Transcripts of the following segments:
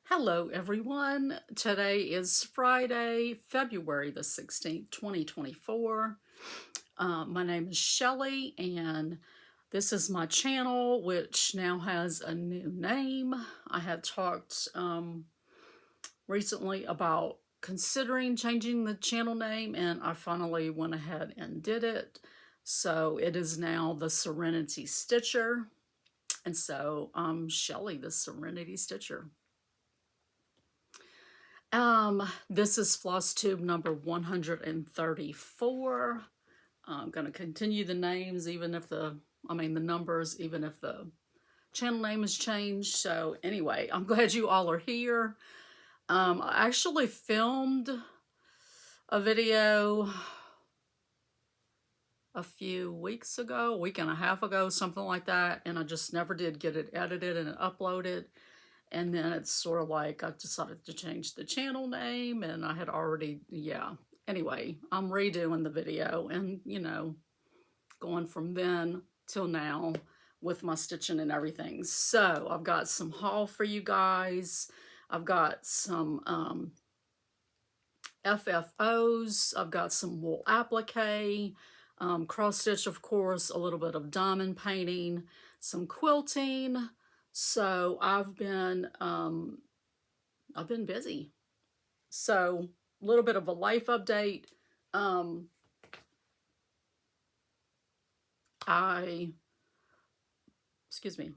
Hello, everyone. Today is Friday, February the 16th, 2024. My name is Shelly, and this is my channel, which now has a new name. I had talked recently about considering changing the channel name, and I finally went ahead and did it. So it is now the Serenity Stitcher. And so I'm Shelly, the Serenity Stitcher. This is FlossTube number 134. I'm going to continue the names even if the numbers, even if the channel name has changed. So anyway, I'm glad you all are here. I actually filmed a video a few weeks ago, a week and a half ago, something like that, and I just never did get it edited and uploaded. And then it's sort of like I decided to change the channel name, and I had already, Anyway, I'm redoing the video and, going from then till now with my stitching and everything. So I've got some haul for you guys. I've got some FFOs. I've got some wool applique, cross stitch, of course, a little bit of diamond painting, some quilting. So I've been busy. So a little bit of a life update. Excuse me.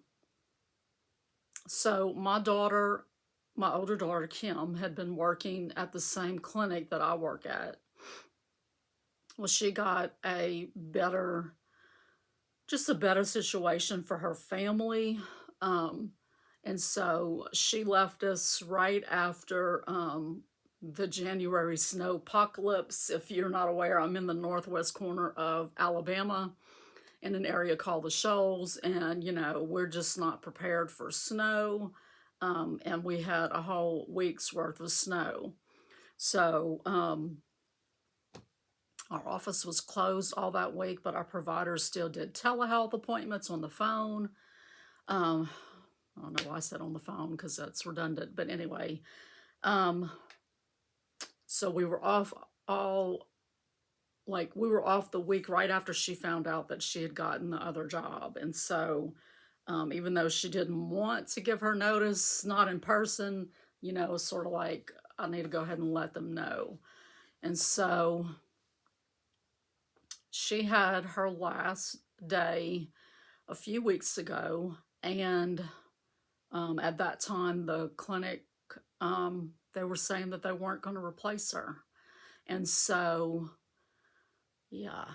So my older daughter, Kim, had been working at the same clinic that I work at. Well, she got a better situation for her family. And so she left us right after the January snow apocalypse. If you're not aware, I'm in the northwest corner of Alabama in an area called the Shoals, and we're just not prepared for snow. And we had a whole week's worth of snow. So our office was closed all that week, but our providers still did telehealth appointments on the phone. I don't know why I said on the phone because that's redundant, but anyway. So we were off we were off the week right after she found out that she had gotten the other job. And so even though she didn't want to give her notice, not in person, sort of like, I need to go ahead and let them know. And so she had her last day a few weeks ago, and at that time the clinic, they were saying that they weren't going to replace her. And so yeah,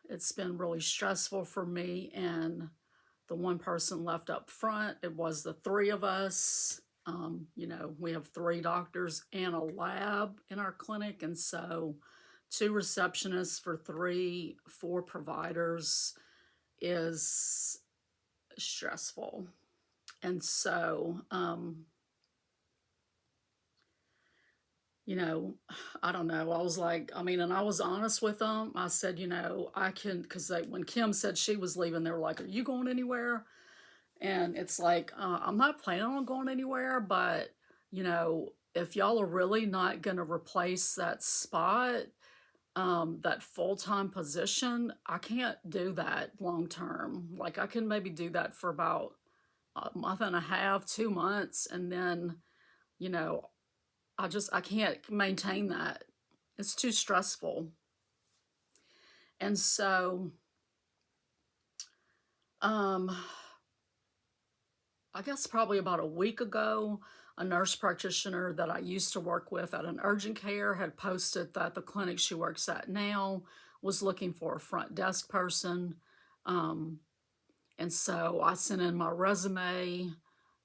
it's been really stressful for me and the one person left up front. It was the three of us. We have 3 doctors and a lab in our clinic, and so 2 receptionists for 4 providers is stressful. And so I don't know. I was like, and I was honest with them. I said, I can, because when Kim said she was leaving, they were like, are you going anywhere? And it's like, I'm not planning on going anywhere, but, if y'all are really not going to replace that spot, that full-time position, I can't do that long-term. Like, I can maybe do that for about a month and a half, 2 months, and then, I can't maintain that. It's too stressful. And so, I guess probably about a week ago, a nurse practitioner that I used to work with at an urgent care had posted that the clinic she works at now was looking for a front desk person. And so I sent in my resume,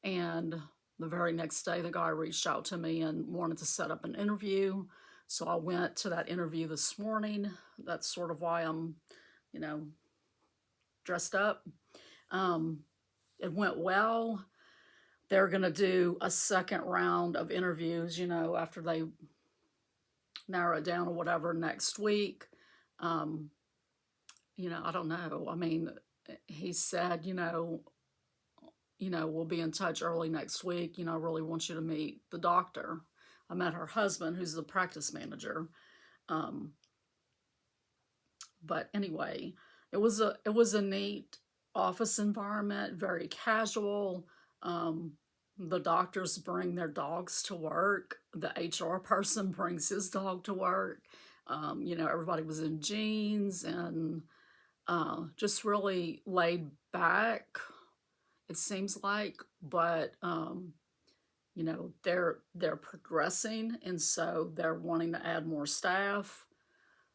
and the very next day, the guy reached out to me and wanted to set up an interview. So I went to that interview this morning. That's sort of why I'm, dressed up. It went well. They're going to do a second round of interviews, after they narrow it down or whatever next week. I don't know. He said, we'll be in touch early next week. I really want you to meet the doctor. I met her husband, who's the practice manager. Um, but anyway, it was a neat office environment, very casual. Um, the doctors bring their dogs to work. The HR person brings his dog to work. Everybody was in jeans and just really laid back, it seems like. But they're progressing, and so they're wanting to add more staff.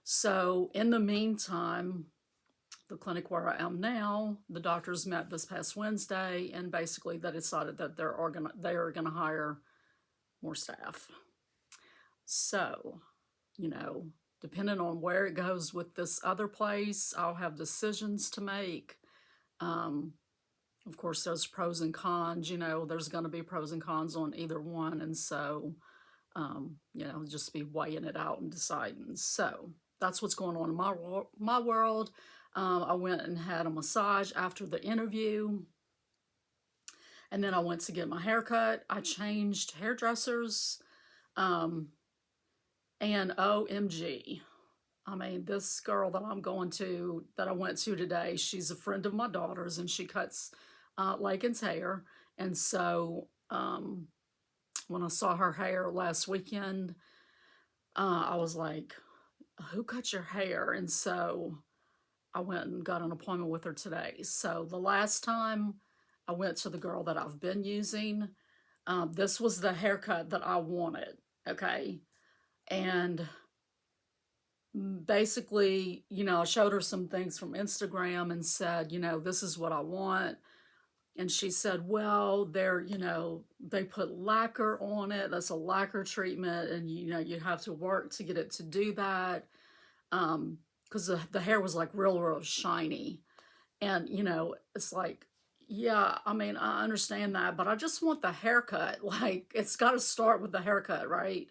So in the meantime, the clinic where I am now, the doctors met this past Wednesday, and basically they decided that they are gonna hire more staff. So, depending on where it goes with this other place, I'll have decisions to make. Um, of course, there's pros and cons. There's going to be pros and cons on either one, and so just be weighing it out and deciding. So that's what's going on in my world. I went and had a massage after the interview, and then I went to get my hair cut. I changed hairdressers, and OMG. I mean, this girl that I went to today, she's a friend of my daughter's, and she cuts Lakin's hair. And so when I saw her hair last weekend, I was like, who cut your hair? And so I went and got an appointment with her today. So the last time I went to the girl that I've been using, this was the haircut that I wanted, okay? And basically, I showed her some things from Instagram and said, this is what I want. And she said, well, they put lacquer on it. That's a lacquer treatment. And, you have to work to get it to do that. Because the hair was like real, real shiny. And, it's like, yeah, I mean, I understand that, but I just want the haircut. Like, it's got to start with the haircut, right?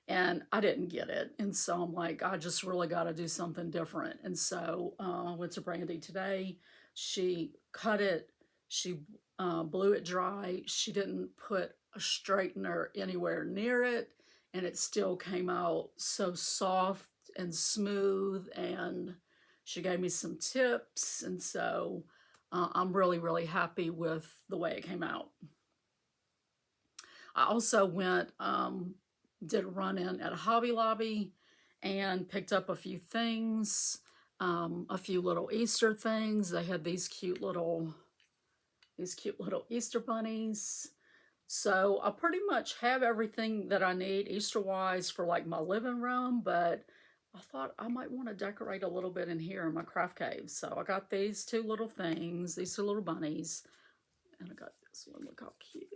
And I didn't get it. And so I'm like, I just really got to do something different. And so I went to Brandy today. She cut it. She blew it dry. She didn't put a straightener anywhere near it. And it still came out so soft and smooth. And she gave me some tips. And so I'm really, really happy with the way it came out. I also went... did a run-in at a Hobby Lobby and picked up a few things, a few little Easter things. They had these cute little Easter bunnies. So I pretty much have everything that I need Easter-wise for like my living room, but I thought I might want to decorate a little bit in here in my craft cave. So I got these two little things, these two little bunnies, and I got this one. Look how cute.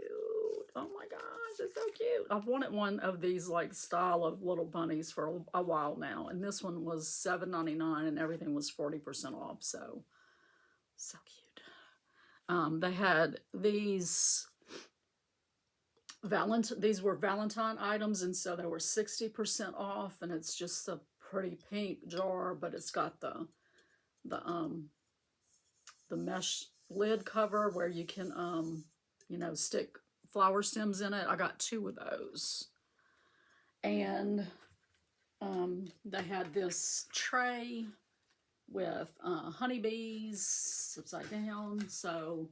Oh my gosh, it's so cute. I've wanted one of these like style of little bunnies for a while now. And this one was $7.99 and everything was 40% off. So cute. They had these were Valentine items, and so they were 60% off, and it's just a pretty pink jar, but it's got the mesh lid cover where you can stick flower stems in it. I got 2 of those. And they had this tray with honeybees upside down. So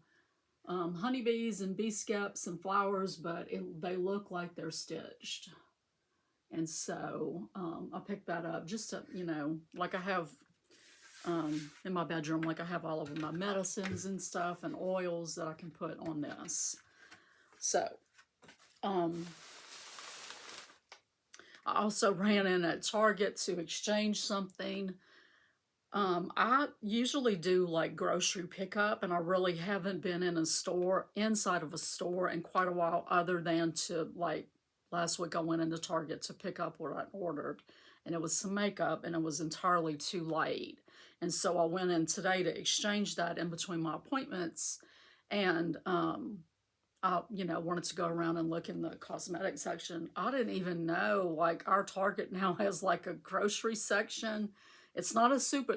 honeybees and bee skeps and flowers, but they look like they're stitched. And so I picked that up just to, like I have in my bedroom, like I have all of my medicines and stuff and oils that I can put on this. So, I also ran in at Target to exchange something. I usually do like grocery pickup, and I really haven't been inside of a store in quite a while, other than to like last week I went into Target to pick up what I ordered, and it was some makeup, and it was entirely too late. And so I went in today to exchange that in between my appointments, and I, wanted to go around and look in the cosmetic section. I didn't even know, like, our Target now has like a grocery section. It's not a super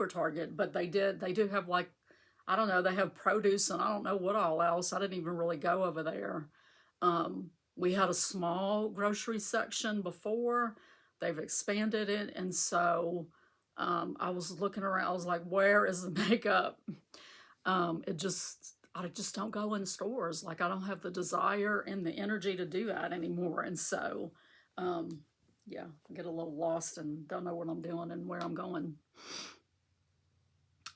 Target, but they do have like, I don't know, they have produce and I don't know what all else. I didn't even really go over there. We had a small grocery section before. They've expanded it, and so I was looking around. I was like, "Where is the makeup?" I just don't go in stores. Like, I don't have the desire and the energy to do that anymore. And so, yeah, I get a little lost and don't know what I'm doing and where I'm going.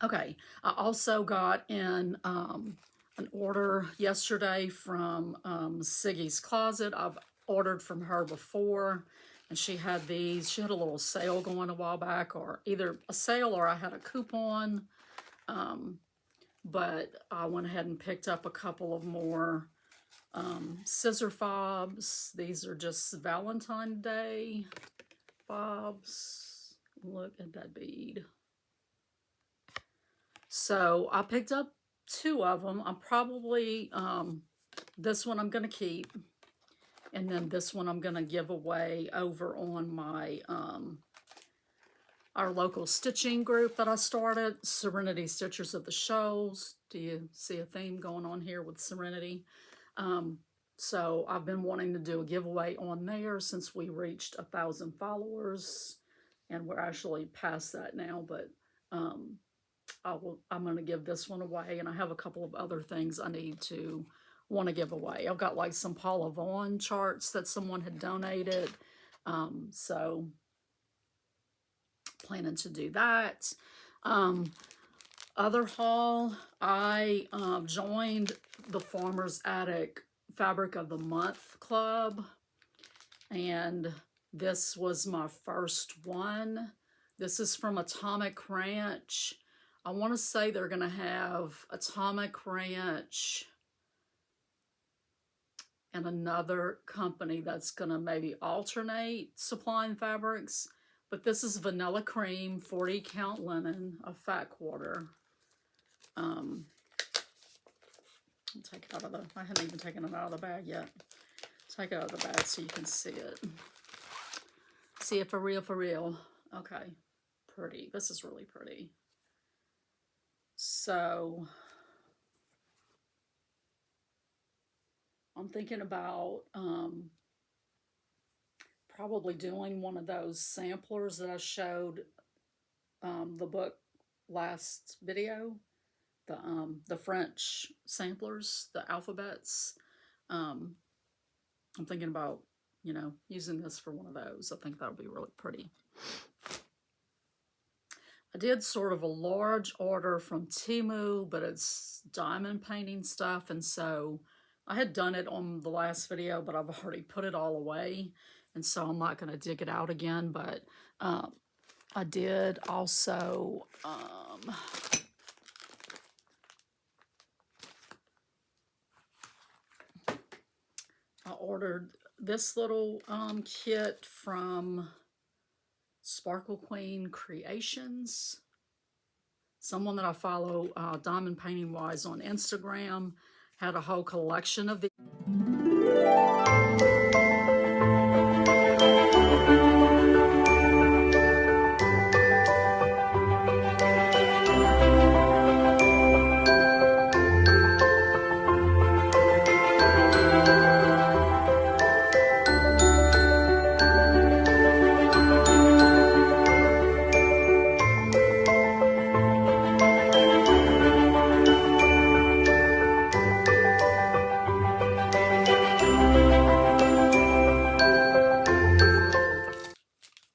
Okay, I also got in an order yesterday from Siggy's Closet. I've ordered from her before, and she had these. She had a little sale going a while back, or either a sale or I had a coupon. But I went ahead and picked up a couple of more scissor fobs. These are just Valentine's Day fobs. Look at that bead. So I picked up 2 of them. I'm probably, this one I'm going to keep. And then this one I'm going to give away over on my, our local stitching group that I started, Serenity Stitchers of the Shoals. Do you see a theme going on here with Serenity? So I've been wanting to do a giveaway on there since we reached 1,000 followers, and we're actually past that now, but I'm going to give this one away, and I have a couple of other things I want to give away. I've got like some Paula Vaughn charts that someone had donated, so planning to do that. Other haul, I joined the Farmer's Attic Fabric of the Month Club, and this was my first one. This is from Atomic Ranch. I want to say they're going to have Atomic Ranch and another company that's going to maybe alternate supplying fabrics. But this is Vanilla Cream, 40 count linen, a fat quarter. Take it out of the, I haven't even taken it out of the bag yet. Take it out of the bag so you can see it. See it for real, for real. Okay, pretty. This is really pretty. So, I'm thinking about probably doing one of those samplers that I showed the book last video, the French samplers, the alphabets. I'm thinking about, you know, using this for one of those. I think that'll be really pretty. I did sort of a large order from Temu, but it's diamond painting stuff, and so I had done it on the last video, but I've already put it all away, and so I'm not going to dig it out again. But I did also I ordered this little kit from Sparkle Queen Creations. Someone that I follow diamond painting wise on Instagram had a whole collection of these.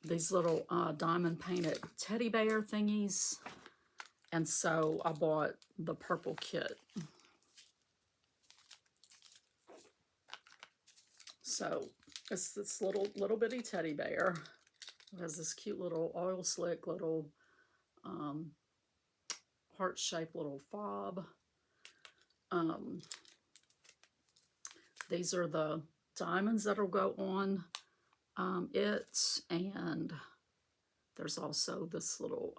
These little diamond painted teddy bear thingies, and so I bought the purple kit. So it's this little bitty teddy bear. It has this cute little oil slick little heart-shaped little fob. These are the diamonds that'll go on it, and there's also this little,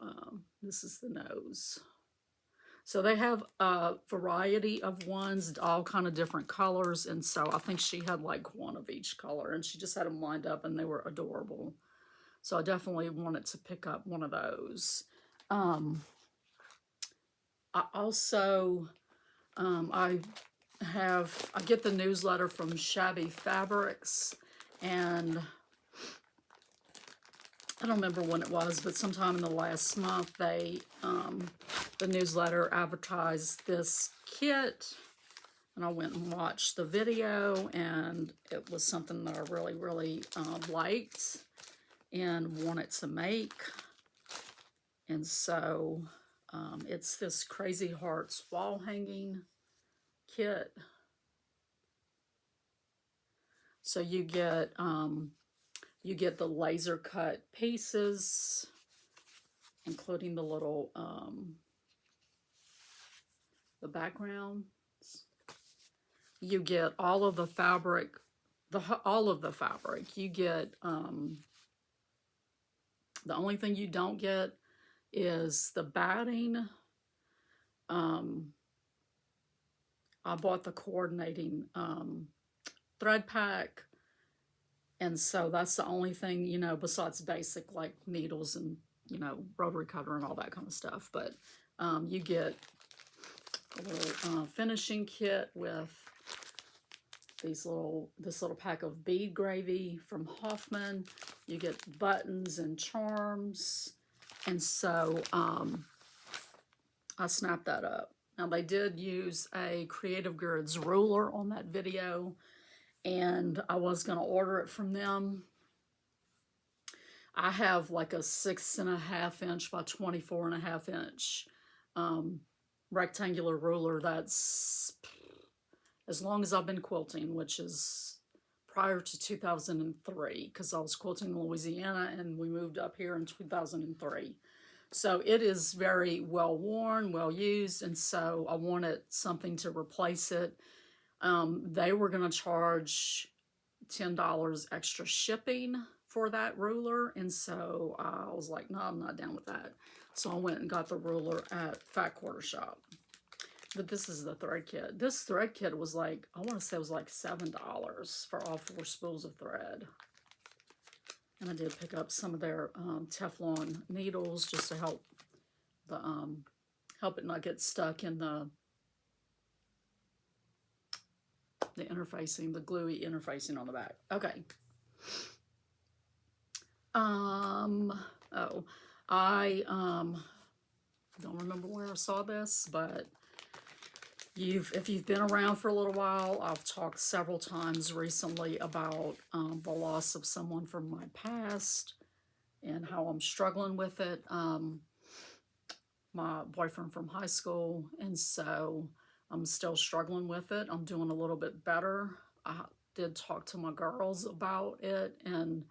this is the nose. So they have a variety of ones, all kind of different colors, and so I think she had like one of each color, and she just had them lined up, and they were adorable. So I definitely wanted to pick up one of those. I I also, I get the newsletter from Shabby Fabrics, and I don't remember when it was, but sometime in the last month, they, the newsletter advertised this kit, and I went and watched the video, and it was something that I really, really liked and wanted to make. And so it's this Crazy Hearts wall hanging kit. So you get the laser cut pieces, including the little the background. You get all of the fabric, all of the fabric. You get the only thing you don't get is the batting. I bought the coordinating thread pack, and so that's the only thing, you know, besides basic like needles and, you know, rotary cutter and all that kind of stuff. But you get a little finishing kit with this little pack of bead gravy from Hoffman. You get buttons and charms, and so I snapped that up. Now they did use a Creative Goods ruler on that video, and I was going to order it from them. I have like a 6.5 inch by 24.5 inch rectangular ruler that's as long as I've been quilting, which is prior to 2003, because I was quilting in Louisiana and we moved up here in 2003. So it is very well worn, well used, and so I wanted something to replace it. They were going to charge $10 extra shipping for that ruler, and so I was like, no, I'm not down with that. So I went and got the ruler at Fat Quarter Shop. But this is the thread kit. This thread kit was like, I want to say it was like $7 for all 4 spools of thread. And I did pick up some of their Teflon needles just to help the help it not get stuck in the interfacing, the gluey interfacing on the back. Okay. Oh, I don't remember where I saw this, but if you've been around for a little while, I've talked several times recently about the loss of someone from my past and how I'm struggling with it. My boyfriend from high school, and so I'm still struggling with it. I'm doing a little bit better. I did talk to my girls about it, and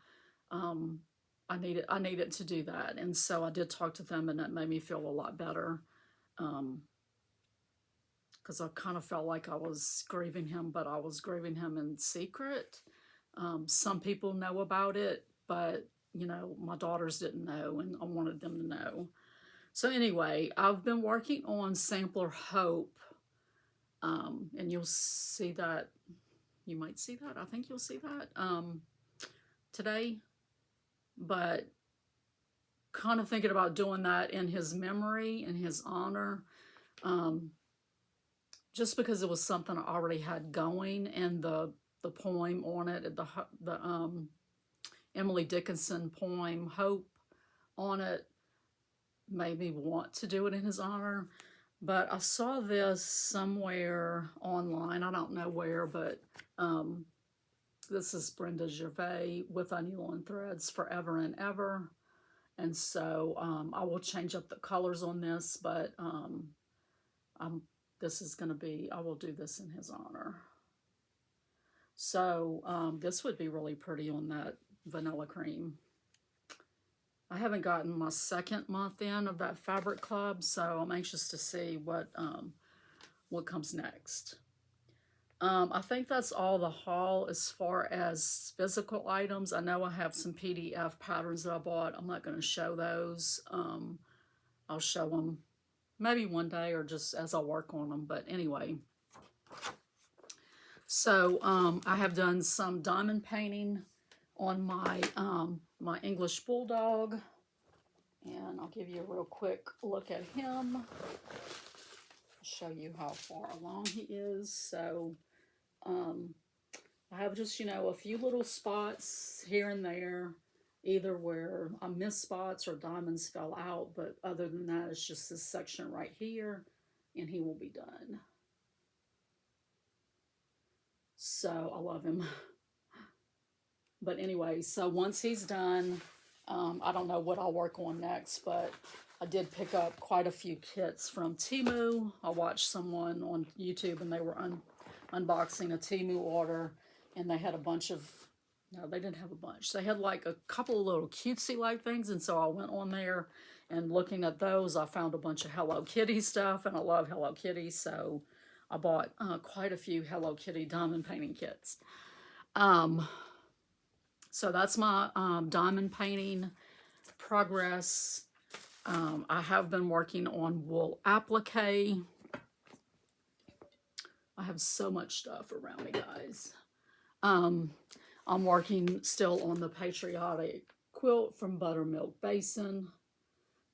I needed to do that, and so I did talk to them, and that made me feel a lot better. Because I kind of felt like I was grieving him, but I was grieving him in secret. Some people know about it, but, you know, my daughters didn't know, and I wanted them to know. So anyway, I've been working on Sampler Hope, and you'll see that. You might see that. I think you'll see that today. But kind of thinking about doing that in his memory, in his honor. Just because it was something I already had going, and the poem on it, the Emily Dickinson poem Hope on it, made me want to do it in his honor. But I saw this somewhere online, I don't know where, but this is Brenda Gervais with I Kneel on Threads Forever and Ever. And so I will change up the colors on this, but this is going to be, I will do this in his honor. So this would be really pretty on that vanilla cream. I haven't gotten my second month in of that fabric club, so I'm anxious to see what comes next. I think that's all the haul as far as physical items. I know I have some PDF patterns that I bought. I'm not going to show those. I'll show them maybe one day or just as I work on them. But anyway, so I have done some diamond painting on my my English Bulldog, and I'll give you a real quick look at him. show you how far along he is. So I have just, a few little spots here and there, either where I missed spots or diamonds fell out, but other than that, it's just this section right here, and he will be done. So I love him. But anyway, so once he's done, I don't know what I'll work on next, but I did pick up quite a few kits from Temu. I watched someone on YouTube, and they were unboxing a Temu order, and they had a bunch of, no, they didn't have a bunch. They had like a couple of little cutesy-like things, and so I went on there, and looking at those, I found a bunch of Hello Kitty stuff, and I love Hello Kitty, so I bought quite a few Hello Kitty diamond painting kits. So that's my diamond painting progress. I have been working on wool applique. I have so much stuff around me, guys. I'm working still on the Patriotic quilt from Buttermilk Basin.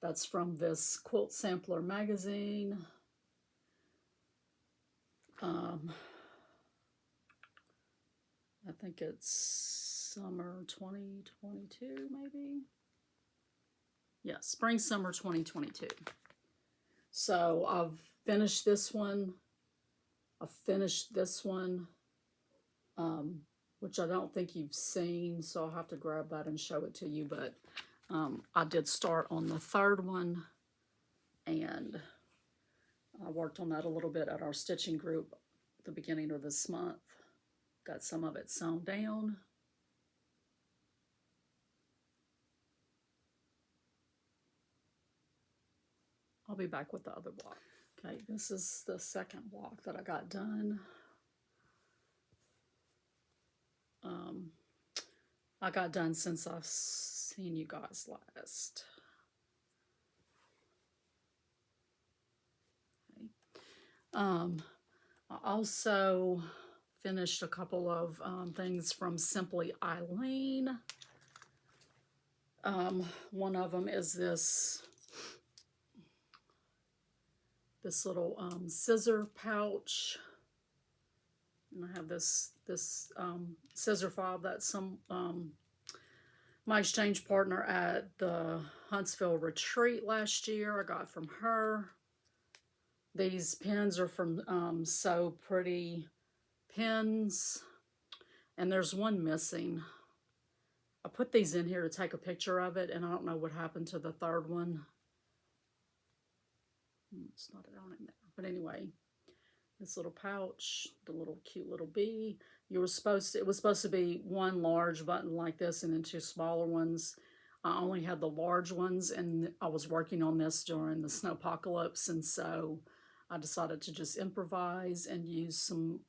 That's from this Quilt Sampler magazine. I think it's summer 2022, maybe. Yeah, spring, summer 2022. So I've finished this one. I've finished this one, which I don't think you've seen, so I'll have to grab that and show it to you. But I did start on the third one, and I worked on that a little bit at our stitching group at the beginning of this month. Got some of it sewn down. I'll be back with the other block. Okay, this is the second block that I got done. I got done since I've seen you guys last. Okay. I also finished a couple of things from Simply Eileen. One of them is this little scissor pouch, and I have this scissor fob that my exchange partner at the Huntsville retreat last year I got from her. These pins are from So Pretty Pins, and there's one missing. I put these in here to take a picture of it, and I don't know what happened to the third one. It's not down in there. But anyway, this little pouch, the little cute little bee. It was supposed to be one large button like this and then two smaller ones. I only had the large ones, and I was working on this during the snowpocalypse, and so I decided to just improvise and use some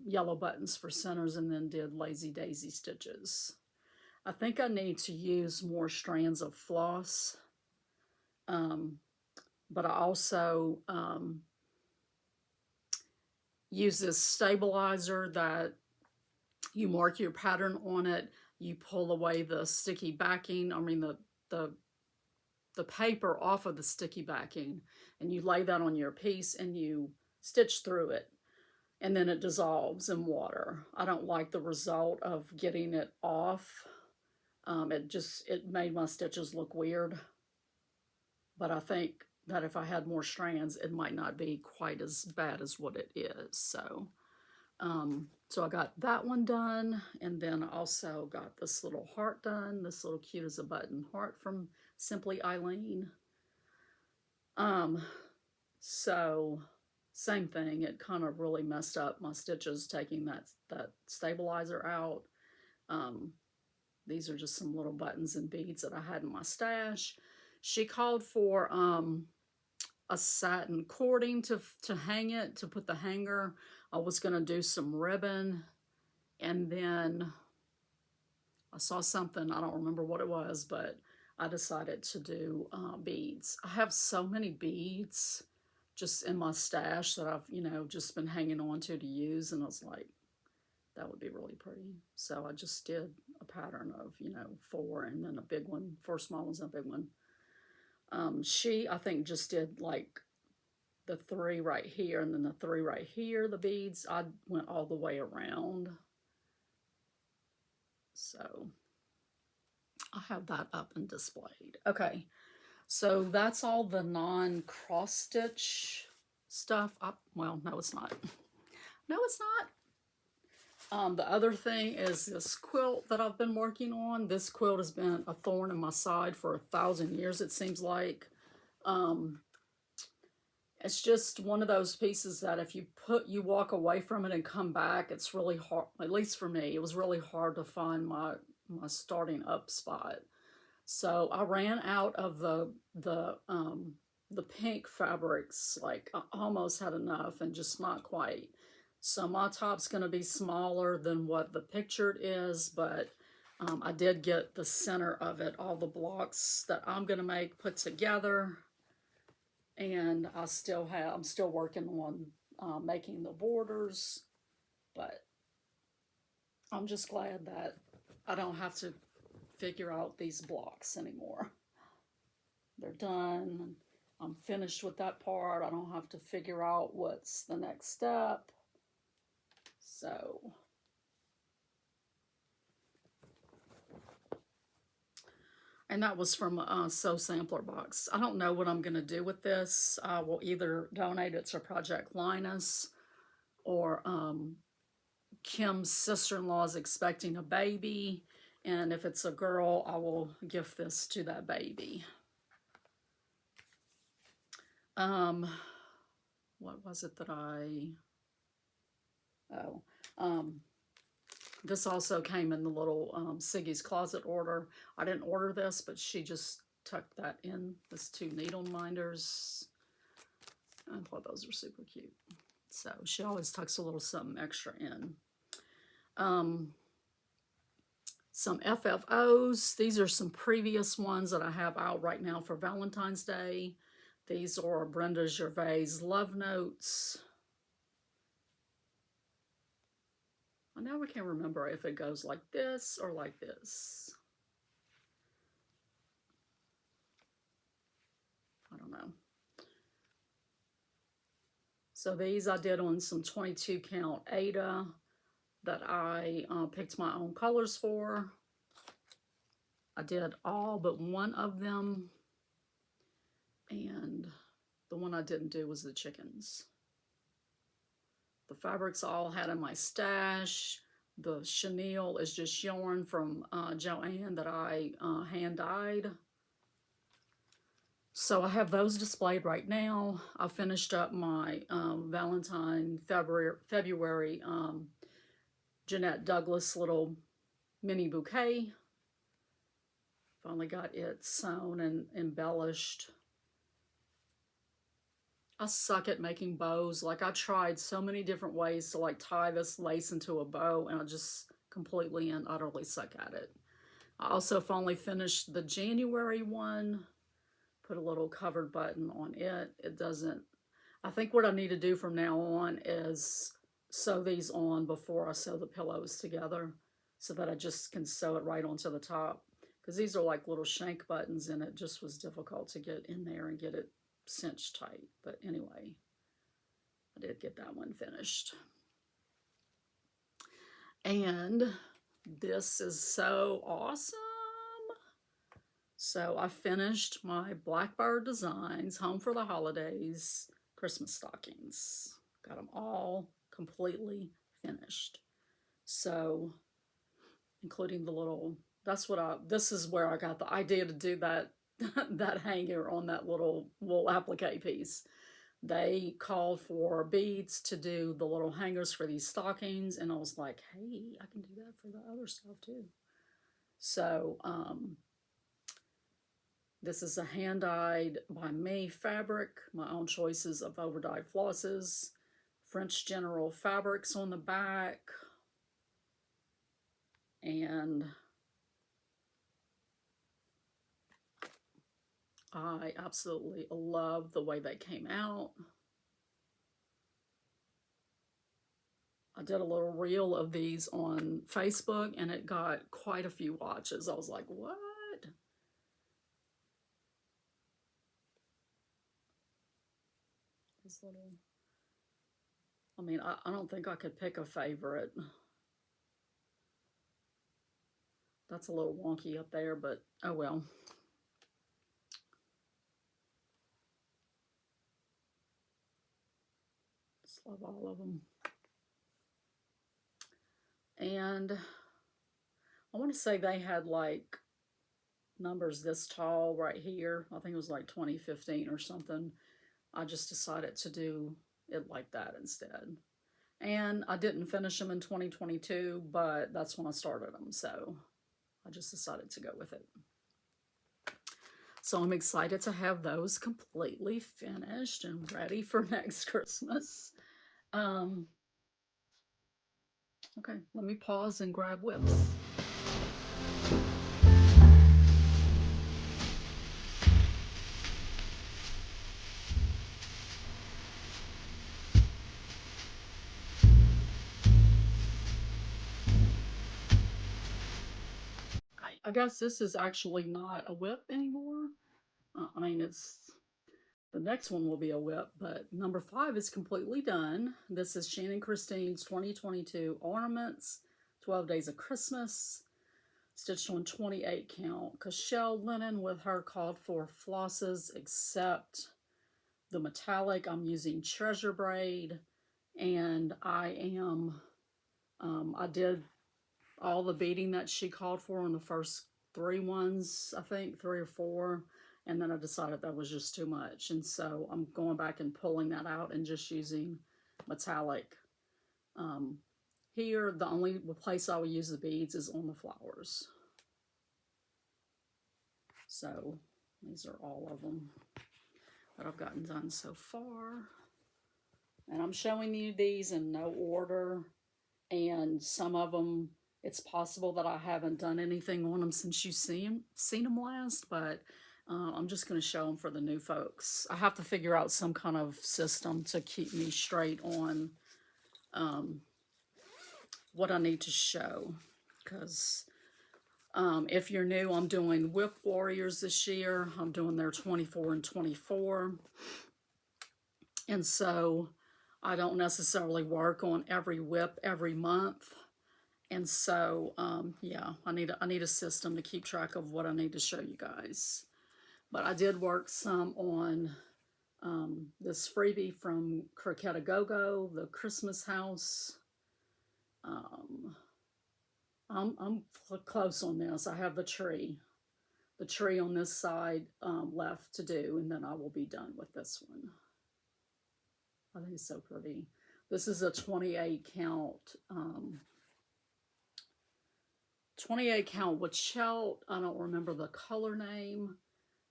yellow buttons for centers, and then did lazy daisy stitches. I think I need to use more strands of floss. But I also use this stabilizer that you mark your pattern on it, you pull away the sticky backing, the paper off of the sticky backing, and you lay that on your piece and you stitch through it, and then it dissolves in water. I don't like the result of getting it off. It made my stitches look weird, but I think that if I had more strands, it might not be quite as bad as what it is. So I got that one done, and then I also got this little heart done, this little cute as a button heart from Simply Eileen. So same thing, it kind of really messed up my stitches taking that stabilizer out. These are just some little buttons and beads that I had in my stash. She called for a satin cording to hang it, to put the hanger. I was going to do some ribbon, and then I saw something, I don't remember what it was, but I decided to do beads. I have so many beads just in my stash that I've, just been hanging on to use, and I was like, that would be really pretty. So I just did a pattern of, 4, and then a big one, 4 small ones and a big one. She, I think, just did like the 3 right here and then the 3 right here, the beads, I went all the way around. So I have that up and displayed. Okay, so that's all the non-cross stitch stuff. Well, no, it's not. No, it's not. The other thing is this quilt that I've been working on. This quilt has been a thorn in my side for 1,000 years, it seems like. It's just one of those pieces that if you walk away from it and come back, it's really hard. At least for me, it was really hard to find my starting up spot. So I ran out of the pink fabrics. Like I almost had enough and just not quite. So my top's going to be smaller than what the pictured is, but I did get the center of it, all the blocks that I'm going to make put together. And I'm still working on making the borders, but I'm just glad that I don't have to figure out these blocks anymore. They're done. I'm finished with that part. I don't have to figure out what's the next step. So and that was from a Sew Sampler box. I don't know what I'm going to do with this. I will either donate it to Project Linus, or Kim's sister-in-law is expecting a baby, and if it's a girl, I will gift this to that baby. What was it that this also came in the little Siggy's Closet order. I didn't order this, but she just tucked that in. These 2 needle minders. I thought those were super cute. So she always tucks a little something extra in. Some FFOs. These are some previous ones that I have out right now for Valentine's Day. These are Brenda Gervais love notes. I never can remember if it goes like this or like this. I don't know. So these I did on some 22 count Aida that I picked my own colors for. I did all but one of them. And the one I didn't do was the chickens. The fabrics I all had in my stash. The chenille is just yarn from Joanne that I hand dyed. So I have those displayed right now. I finished up my Valentine February Jeanette Douglas little mini bouquet. Finally got it sewn and embellished. I suck at making bows. Like, I tried so many different ways to like tie this lace into a bow, and I just completely and utterly suck at it. I also finally finished the January one. Put a little covered button on it. It doesn't, I think what I need to do from now on is sew these on before I sew the pillows together, so that I just can sew it right onto the top. Because these are like little shank buttons, and it just was difficult to get in there and get it cinched tight. But anyway, I did get that one finished. And this is so awesome. So I finished my Blackbird Designs Home for the Holidays Christmas stockings. Got them all completely finished. So, including the little, this is where I got the idea to do that that hanger on that little wool applique piece. They called for beads to do the little hangers for these stockings, and I was like, hey, I can do that for the other stuff too. So this is a hand-dyed by me fabric, my own choices of over-dyed flosses, French General fabrics on the back, and I absolutely love the way they came out. I did a little reel of these on Facebook, and it got quite a few watches. I was like, what? his little, I mean, I don't think I could pick a favorite. That's a little wonky up there, but oh well. Just love all of them. And I want to say they had like numbers this tall right here. I think it was like 2015 or something. I just decided to do it like that instead. And I didn't finish them in 2022, but that's when I started them. So I just decided to go with it. So I'm excited to have those completely finished and ready for next Christmas. Okay, let me pause and grab whips. I guess this is actually not a whip anymore. I mean, it's the next one will be a whip, but number 5 is completely done. This is Shannon Christine's 2022 Ornaments, 12 Days of Christmas, stitched on 28 count. Cashel linen with her called for flosses except the metallic. I'm using treasure braid, and I did all the beading that she called for on the first 3 ones, I think 3 or 4, and then I decided that was just too much, and so I'm going back and pulling that out and just using metallic. Here, the only place I will use the beads is on the flowers. So these are all of them that I've gotten done so far, and I'm showing you these in no order, and some of them, it's possible that I haven't done anything on them since you've seen them last, but I'm just going to show them for the new folks. I have to figure out some kind of system to keep me straight on what I need to show, because if you're new, I'm doing Whip Warriors this year. I'm doing their 24 and 24, and so I don't necessarily work on every whip every month. And so, yeah, I need a system to keep track of what I need to show you guys. But I did work some on this freebie from Croquette A Go-Go, the Christmas house. I'm close on this. I have the tree on this side left to do, and then I will be done with this one. I think it's so pretty. This is a 28 count. 28 count with Chelt. I don't remember the color name.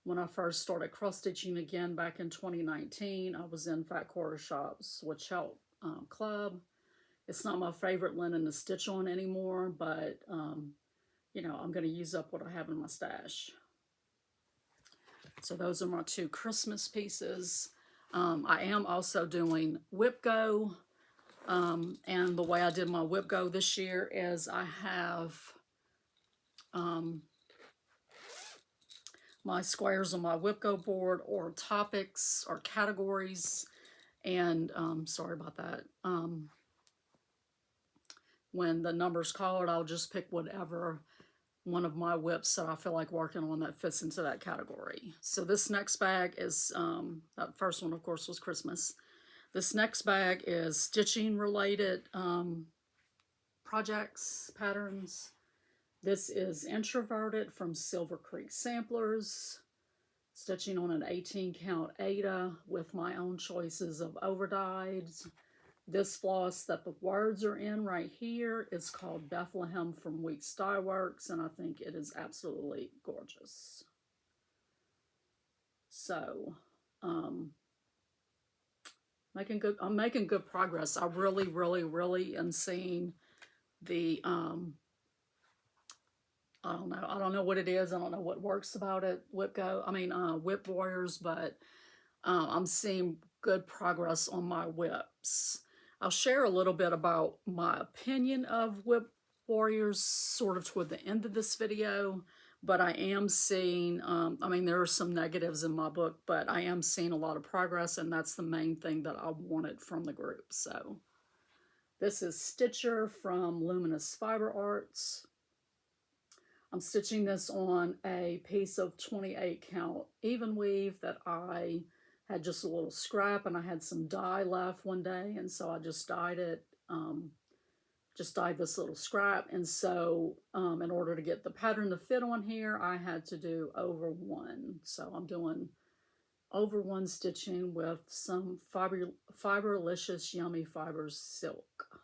When I first started cross stitching again back in 2019, I was in Fat Quarter Shops with Chelt Club. It's not my favorite linen to stitch on anymore, but you know, I'm going to use up what I have in my stash. So those are my 2 Christmas pieces. I am also doing Whip Go, and the way I did my Whip Go this year is I have my squares on my Whip Go board, or topics or categories, and sorry about that. When the number's called, I'll just pick whatever one of my whips that I feel like working on that fits into that category. So this next bag is, that first one of course was Christmas. This next bag is stitching related projects, patterns. This is Introverted from Silver Creek Samplers, stitching on an 18 count Ada with my own choices of overdyes. This floss that the words are in right here is called Bethlehem from Weeks Dye Works, and I think it is absolutely gorgeous. So, I'm making good progress. I really am seeing the, I don't know what it is. I don't know what works about it, Whip Warriors, but I'm seeing good progress on my whips. I'll share a little bit about my opinion of Whip Warriors sort of toward the end of this video, but I am seeing, I mean, there are some negatives in my book, but I am seeing a lot of progress, and that's the main thing that I wanted from the group. So this is Stitcher from Luminous Fiber Arts. I'm stitching this on a piece of 28 count even weave that I had just a little scrap, and I had some dye left one day, and so I just dyed it, just dyed this little scrap. And so in order to get the pattern to fit on here, I had to do over one. So I'm doing over one stitching with some Fiberlicious Yummy Fibers silk.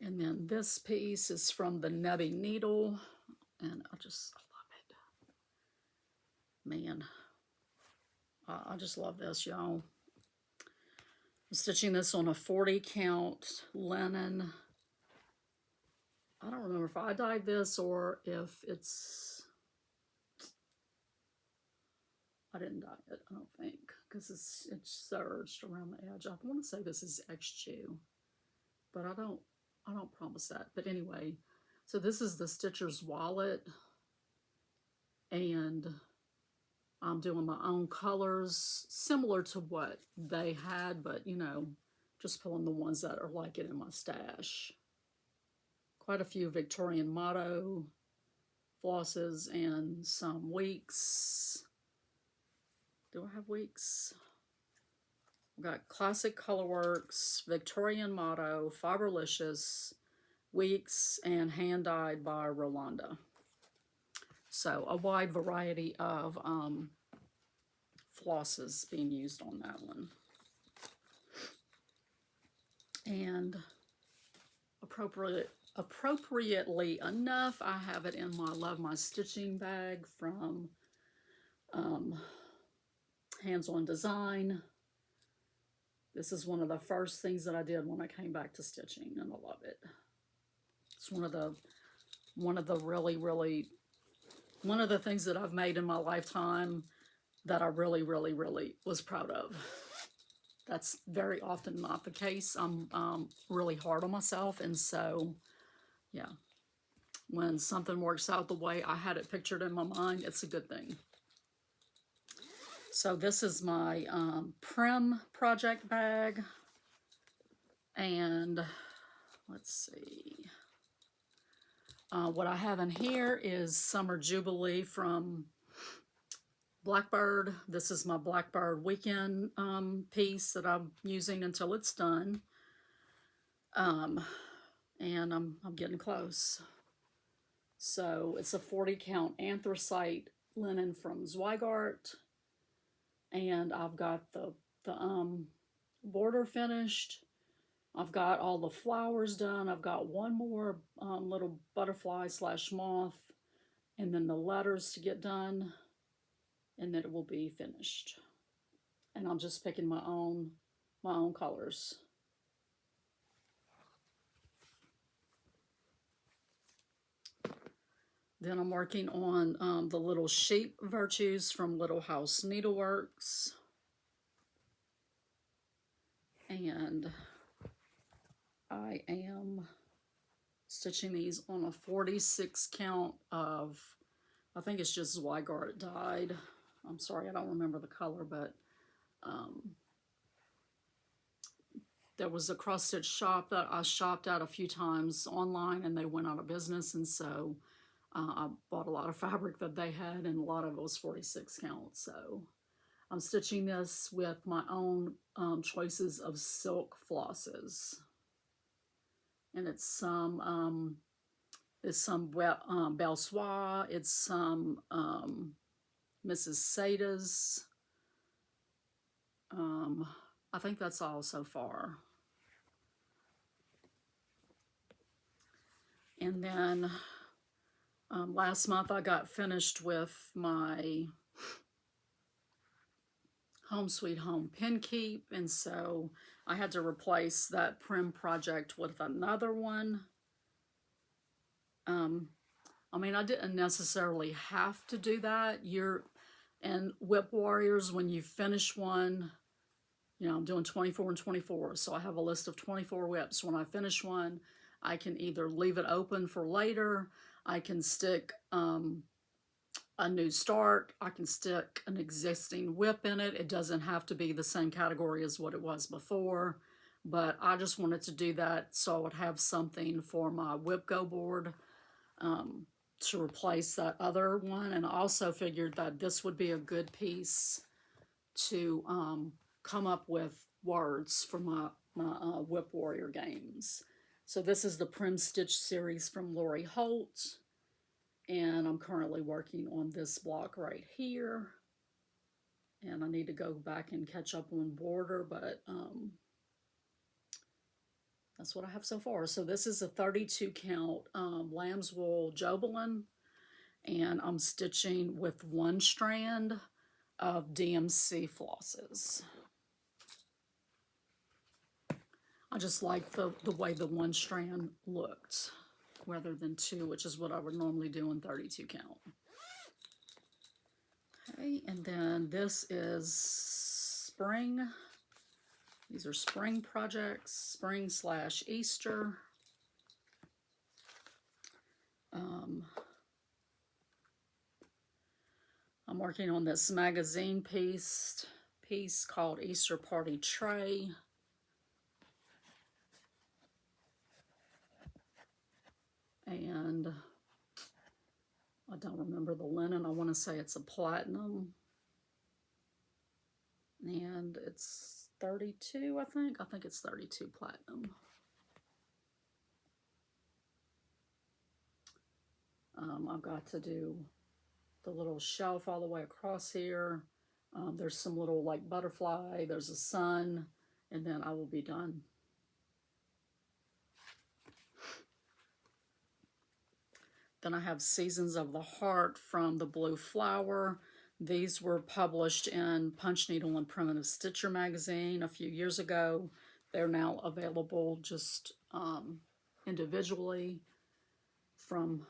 And then this piece is from the Nebby Needle, and I love it. Man, I just love this, y'all. I'm stitching this on a 40 count linen. I don't remember if I dyed this or if it's, I didn't dye it, I don't think, because it's surged around the edge. I want to say this is X-Chew, but I don't promise that. But anyway, so this is the Stitcher's wallet, and I'm doing my own colors similar to what they had, but you know, just pulling the ones that are like it in my stash. Quite a few Victorian Motto flosses and some Weeks. Do I have Weeks? I've got Classic Colorworks, Victorian Motto, Fiberlicious, Weeks, and hand dyed by Rolanda. So a wide variety of flosses being used on that one. And appropriately enough, I have it in my Love My Stitching bag from Hands On Design. This is one of the first things that I did when I came back to stitching, and I love it. It's one of the things that I've made in my lifetime that I really was proud of. That's very often not the case. I'm really hard on myself, and so yeah, when something works out the way I had it pictured in my mind, it's a good thing. So this is my Prim project bag, and let's see. What I have in here is Summer Jubilee from Blackbird. This is my Blackbird weekend piece that I'm using until it's done. And I'm getting close. So it's a 40 count anthracite linen from Zweigart. And I've got the border finished. I've got all the flowers done. I've got one more little butterfly / moth, and then the letters to get done, and then it will be finished. And I'm just picking my own colors. Then I'm working on the little sheep virtues from Little House Needleworks. And I am stitching these on a 46 count of, I think it's just Zweigart dyed. I'm sorry, I don't remember the color, but there was a cross stitch shop that I shopped at a few times online, and they went out of business, and so I bought a lot of fabric that they had, and a lot of it was 46 count. So I'm stitching this with my own choices of silk flosses, and it's some Belle Soie, it's some Mrs. Sada's. I think that's all so far. And then last month I got finished with my Home Sweet Home pin keep, and so I had to replace that Prim project with another one. I mean, I didn't necessarily have to do that. In Whip Warriors, when you finish one, you know, I'm doing 24 and 24. So I have a list of 24 whips. When I finish one, I can either leave it open for later. I can stick a new start. I can stick an existing whip in it. It doesn't have to be the same category as what it was before. But I just wanted to do that so I would have something for my whip go board to replace that other one. And I also figured that this would be a good piece to come up with words for my Whip Warrior games. So this is the Prim Stitch series from Lori Holt. And I'm currently working on this block right here. And I need to go back and catch up on border, but that's what I have so far. So this is a 32 count lamb's wool Jobelin, and I'm stitching with 1 strand of DMC flosses. I just like the way the 1 strand looked rather than 2, which is what I would normally do in 32 count. Okay, and then this is spring. These are spring projects, spring/Easter. I'm working on this magazine piece called Easter Party Tray. And I don't remember the linen. I want to say it's a platinum. And it's 32, I think. I think it's 32 platinum. I've got to do the little shelf all the way across here. There's some little like butterfly. There's a sun. And then I will be done. Then I have Seasons of the Heart from the Blue Flower. These were published in Punch Needle and Primitive Stitcher magazine a few years ago. They're now available just individually from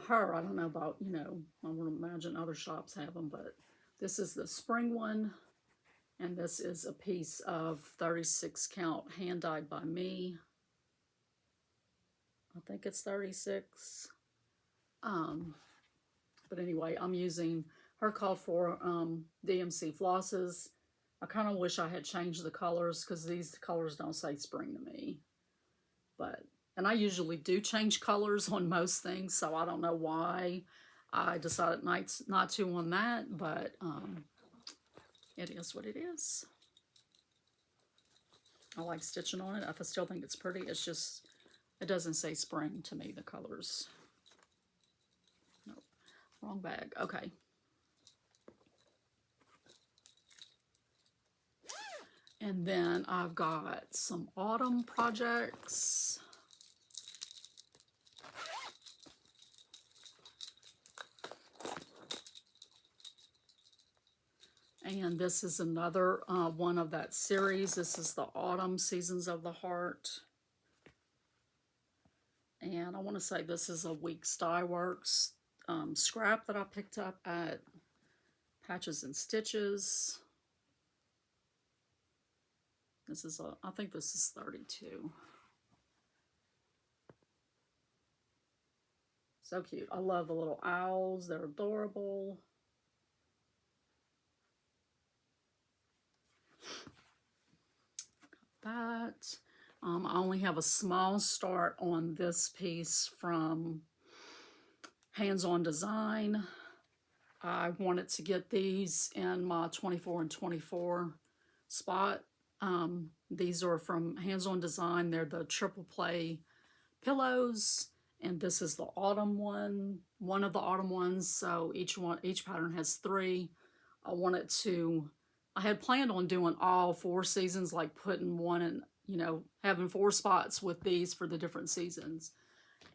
her. I don't know about, you know, I would imagine other shops have them, but this is the spring one. And this is a piece of 36 count hand dyed by me. I think it's 36. But anyway, I'm using her called for DMC flosses. I kind of wish I had changed the colors because these colors don't say spring to me. And I usually do change colors on most things, so I don't know why I decided not to on that, but it is what it is. I like stitching on it. I still think it's pretty. It's just, it doesn't say spring to me, the colors. Nope, wrong bag. Okay. And then I've got some autumn projects. And this is another one of that series. This is the Autumn Seasons of the Heart. And I want to say this is a Weeks Dye Works scrap that I picked up at Patches and Stitches. This is I think this is 32. So cute. I love the little owls. They're adorable. That. I only have a small start on this piece from Hands On Design. I wanted to get these in my 24 and 24 spot. These are from Hands On Design. They're the triple play pillows, and this is the autumn one of the autumn ones. So each pattern has 3. I had planned on doing all 4 seasons, like putting one in, you know, having 4 spots with these for the different seasons.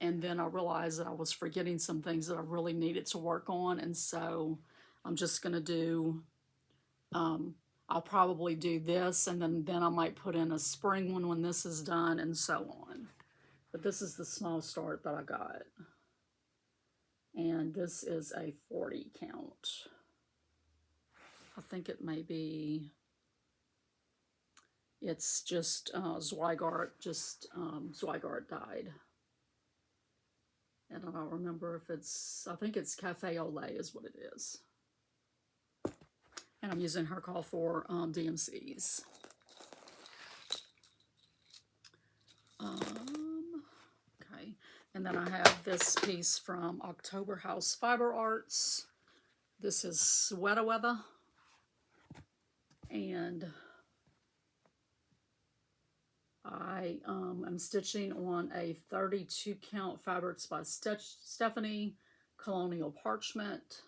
And then I realized that I was forgetting some things that I really needed to work on. And so I'm just going to do, I'll probably do this, and then I might put in a spring one when this is done, and so on. But this is the small start that I got. And this is a 40 count. I think it may be, It's just Zweigart, Zweigart dyed. And I don't remember if it's, I think it's Cafe au lait is what it is. And I'm using her call for DMCs. Okay, and then I have this piece from October House Fiber Arts. This is Sweater Weather. And I am stitching on a 32 count Fabrics by Stephanie Colonial Parchment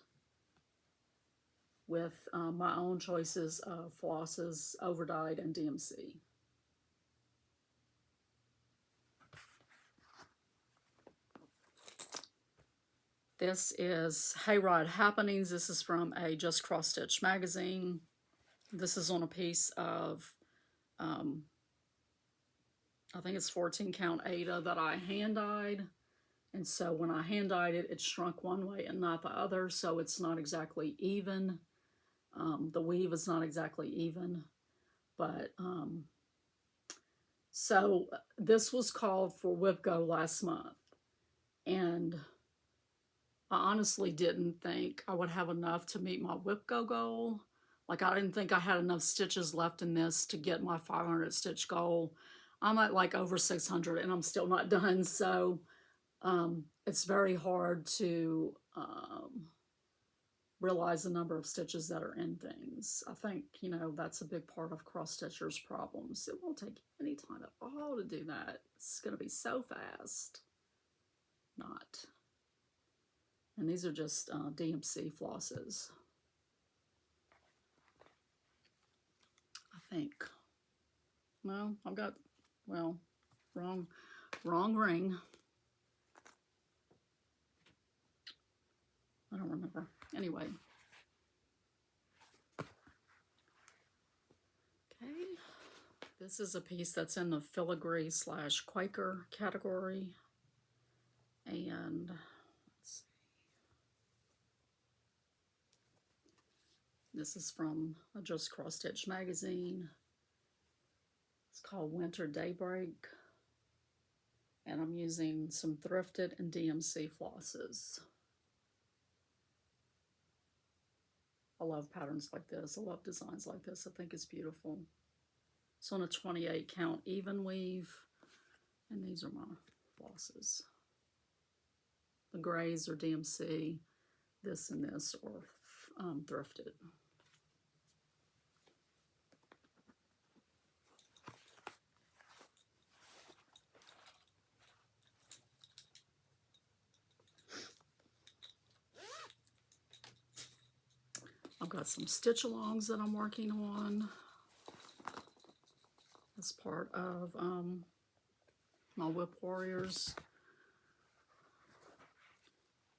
with my own choices of flosses, overdyed, and DMC. This is Hayride Happenings. This is from a Just Cross Stitch magazine. This is on a piece of, I think it's 14 count Ada that I hand dyed. And so when I hand dyed it, it shrunk one way and not the other. So it's not exactly even. The weave is not exactly even. But, so this was called for Whip Go last month. And I honestly didn't think I would have enough to meet my Whip Go goal. Like, I didn't think I had enough stitches left in this to get my 500 stitch goal. I'm at like over 600 and I'm still not done. So it's very hard to realize the number of stitches that are in things. I think, you know, that's a big part of cross stitchers' problems. It won't take any time at all to do that. It's going to be so fast. Not. And these are just DMC flosses. I think. No, I've got, well, wrong ring. I don't remember. Anyway. Okay. This is a piece that's in the filigree / Quaker category. And this is from a Just Cross Stitch magazine. It's called Winter Daybreak. And I'm using some thrifted and DMC flosses. I love patterns like this. I love designs like this. I think it's beautiful. It's on a 28 count even weave. And these are my flosses. The grays are DMC. This and this are thrifted. I've got some stitch alongs that I'm working on as part of my Whip Warriors.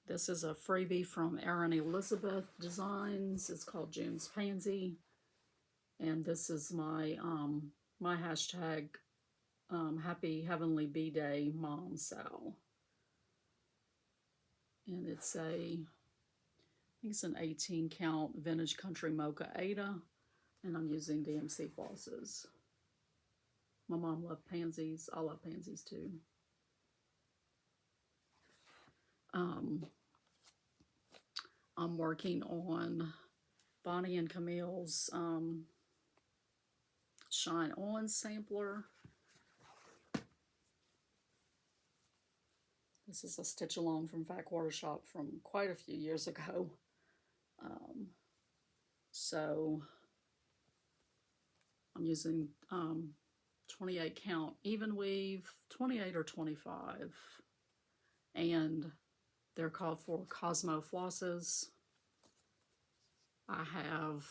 This is a freebie from Erin Elizabeth Designs. It's called June's Pansy. And this is my my hashtag Happy Heavenly Bee Day Mom Sal. And it's a, I think it's an 18 count Vintage Country Mocha Ada, and I'm using DMC flosses. My mom loved pansies. I love pansies too. I'm working on Bonnie and Camille's Shine On sampler. This is a stitch along from Fat Quarter Shop from quite a few years ago. So I'm using 28 count even weave, 28 or 25, and they're called for Cosmo flosses. I have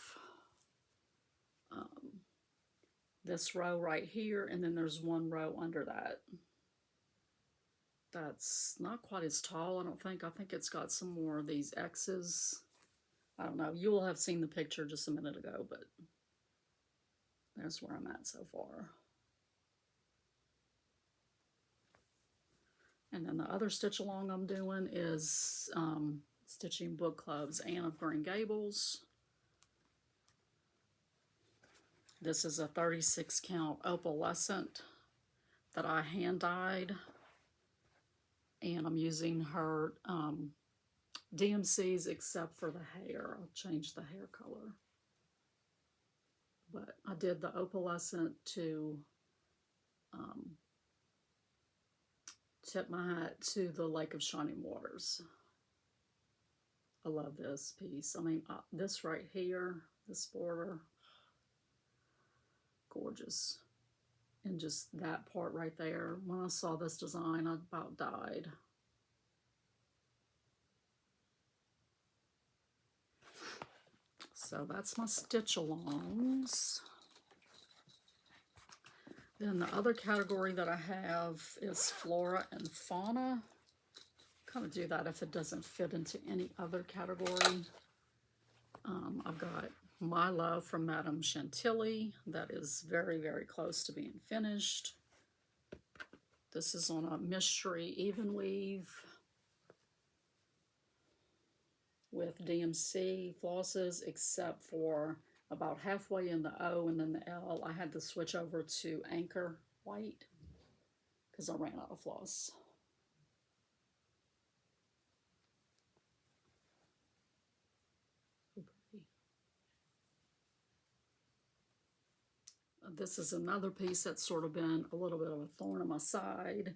this row right here, and then there's one row under that. That's not quite as tall, I don't think. I think it's got some more of these X's. I don't know. You will have seen the picture just a minute ago, but that's where I'm at so far. And then the other stitch along I'm doing is stitching Book Club's Anne of Green Gables. This is a 36 count opalescent that I hand dyed, and I'm using her DMCs except for the hair. I'll change the hair color. But I did the opalescent to tip my hat to the Lake of Shining Waters. I love this piece. I mean, this right here, this border, gorgeous. And just that part right there, when I saw this design, I about died. So that's my stitch alongs. Then the other category that I have is Flora and Fauna. Kind of do that if it doesn't fit into any other category. I've got My Love from Madame Chantilly. That is very, very close to being finished. This is on a mystery even weave with DMC flosses, except for about halfway in the O and then the L, I had to switch over to Anchor White because I ran out of floss. This is another piece that's sort of been a little bit of a thorn in my side,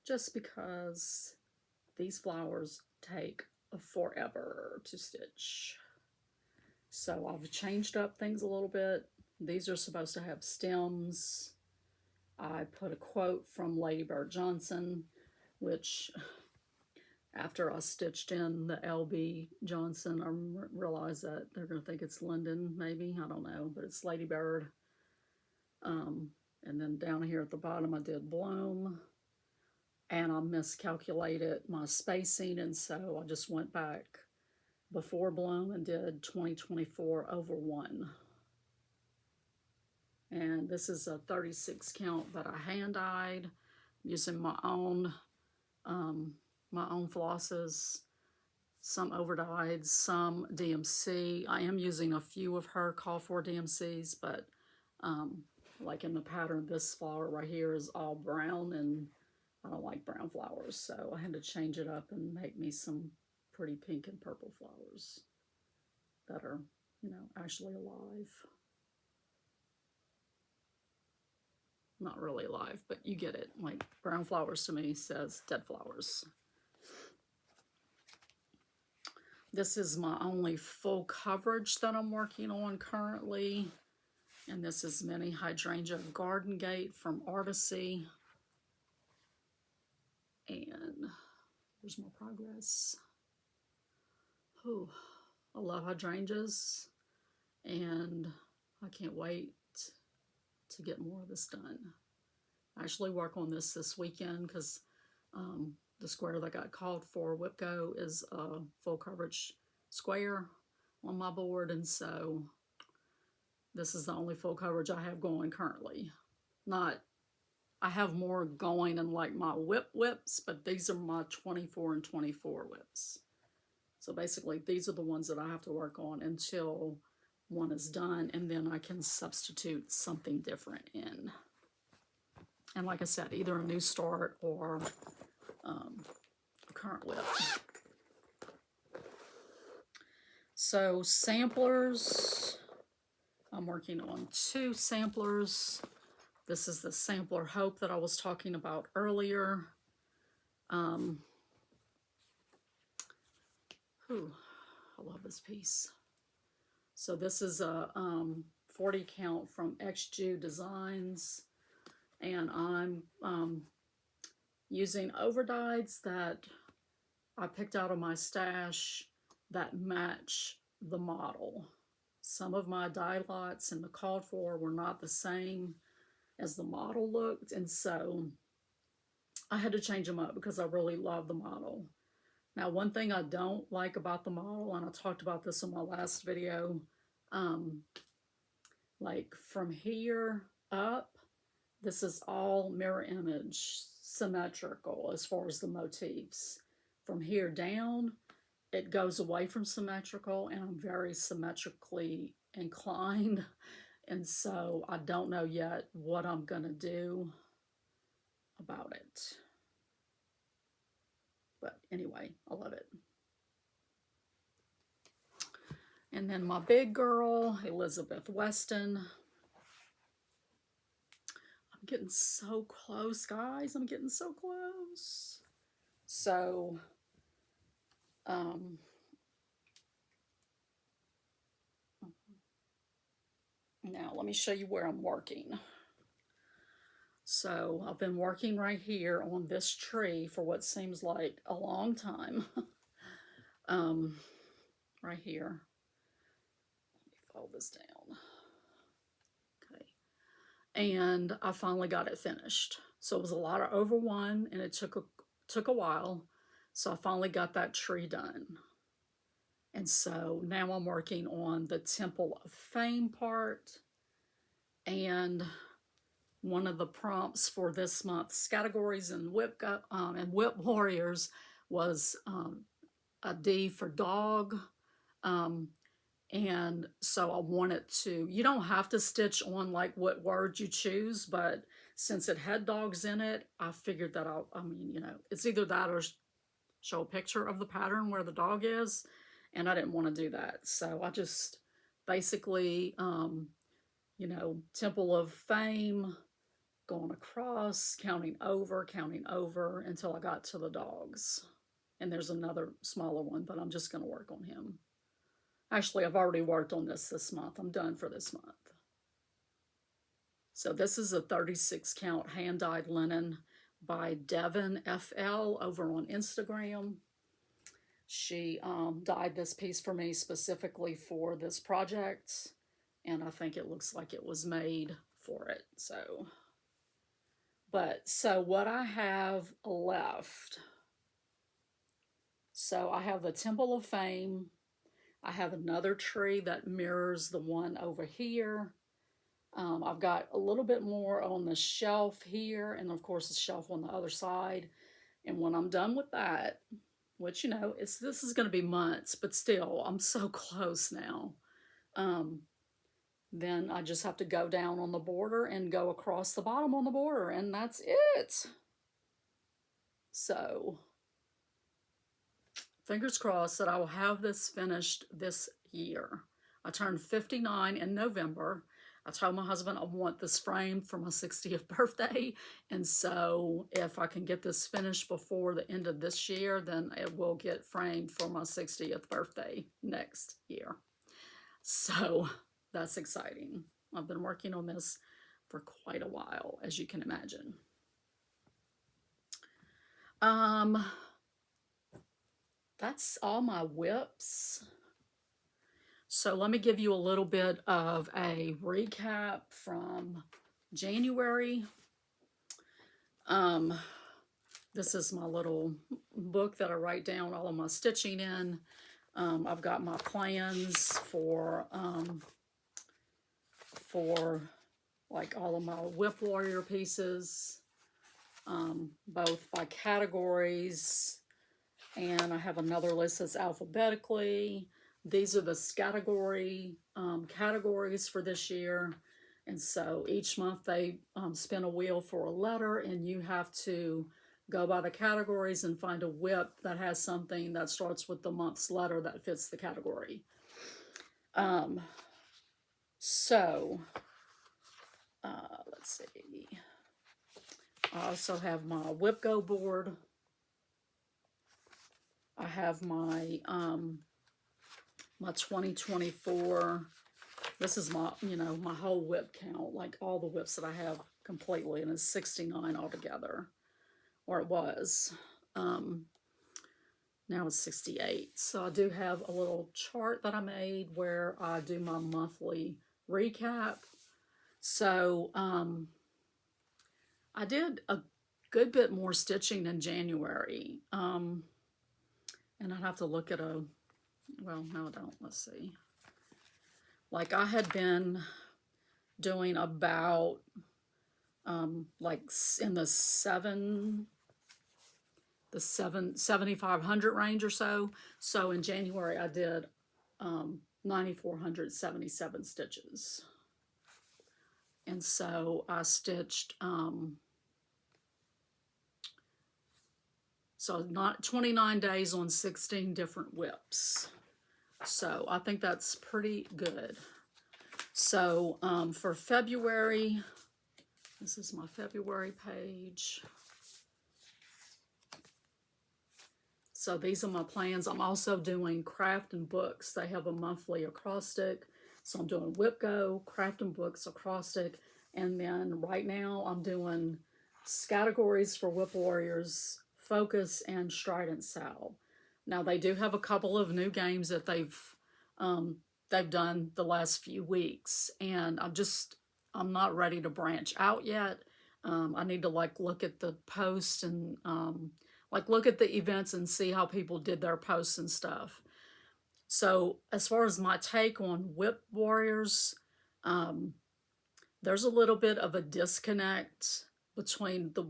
just because these flowers take forever to stitch. So I've changed up things a little bit. These are supposed to have stems. I put a quote from Lady Bird Johnson, which after I stitched in the LB Johnson, I realized that they're going to think it's Linden, maybe. I don't know, but it's Lady Bird. And then down here at the bottom, I did Bloom. And I miscalculated my spacing, and so I just went back before Bloom and did 2024 over 1. And this is a 36 count that I hand dyed using my own flosses, some over dyed, some DMC. I am using a few of her call for DMCs, but like in the pattern, this flower right here is all brown, and I don't like brown flowers, so I had to change it up and make me some pretty pink and purple flowers that are, you know, actually alive. Not really alive, but you get it. Like, brown flowers to me says dead flowers. This is my only full coverage that I'm working on currently. And this is Mini Hydrangea Garden Gate from Artisy. And here's my progress. Oh, I love hydrangeas, and I can't wait to get more of this done. I actually work on this weekend because the square that got called for WIPCO is a full coverage square on my board, and so this is the only full coverage I have going currently. I have more going in like my whips, but these are my 24 and 24 whips. So basically, these are the ones that I have to work on until one is done, and then I can substitute something different in. And like I said, either a new start or a current whip. So samplers, I'm working on 2 samplers. This is the sampler Hope that I was talking about earlier. I love this piece. So this is a 40 count from XJU Designs, and I'm using overdyes that I picked out of my stash that match the model. Some of my dye lots and the called for were not the same as the model looked, and so I had to change them up because I really love the model. Now, one thing I don't like about the model, and I talked about this in my last video, like from here up, this is all mirror image symmetrical as far as the motifs. From here down, it goes away from symmetrical, and I'm very symmetrically inclined And so I don't know yet what I'm going to do about it. But anyway, I love it. And then my big girl, Elizabeth Weston. I'm getting so close, guys. I'm getting so close. So, now let me show you where I'm working. So I've been working right here on this tree for what seems like a long time. Right here. Let me fold this down. Okay. And I finally got it finished. So it was a lot of over one, and it took a while. So I finally got that tree done. And so now I'm working on the Temple of Fame part. And one of the prompts for this month's categories and whip warriors was a D for dog. And so I wanted to, you don't have to stitch on like what word you choose, but since it had dogs in it, I figured that it's either that or show a picture of the pattern where the dog is, and I didn't want to do that. So I just basically, Temple of Fame, going across, counting over until I got to the dogs. And there's another smaller one, but I'm just going to work on him. Actually, I've already worked on this month. I'm done for this month. So this is a 36 count hand-dyed linen by Devon FL over on Instagram. She dyed this piece for me specifically for this project, and I think it looks like it was made for it. So what I have left, so I have the Temple of Fame. I have another tree that mirrors the one over here. I've got a little bit more on the shelf here, and of course the shelf on the other side. And when I'm done with that, which, this is going to be months, but still, I'm so close now. Then I just have to go down on the border and go across the bottom on the border, and that's it. So, fingers crossed that I will have this finished this year. I turned 59 in November. I told my husband I want this framed for my 60th birthday, and so if I can get this finished before the end of this year, then it will get framed for my 60th birthday next year. So that's exciting. I've been working on this for quite a while, as you can imagine. That's all my whips. So let me give you a little bit of a recap from January. This is my little book that I write down all of my stitching in. I've got my plans for like all of my Whip Warrior pieces, both by categories, and I have another list that's alphabetically. These are the categories for this year, and so each month they spin a wheel for a letter, and you have to go by the categories and find a whip that has something that starts with the month's letter that fits the category. Let's see. I also have my Whip Go board. I have my my 2024. This is my my whole whip count, like all the whips that I have completely, and it's 69 altogether, or it was. Now it's 68. So I do have a little chart that I made where I do my monthly recap. So I did a good bit more stitching in January. And I'd have to look at well, no, I don't. Let's see. Like I had been doing about like in the 7,500 range or so. So in January I did 9,477 stitches. And so I stitched, so not 29 days on 16 different whips. So I think that's pretty good. So for February, this is my February page. So these are my plans. I'm also doing craft and books. They have a monthly acrostic. So I'm doing Whip Go, craft and books, acrostic. And then right now I'm doing categories for Whip Warriors, Focus, and Strident Sal. Now they do have a couple of new games that they've done the last few weeks. And I'm not ready to branch out yet. I need to like look at the post and like look at the events and see how people did their posts and stuff. So as far as my take on Whip Warriors, there's a little bit of a disconnect between the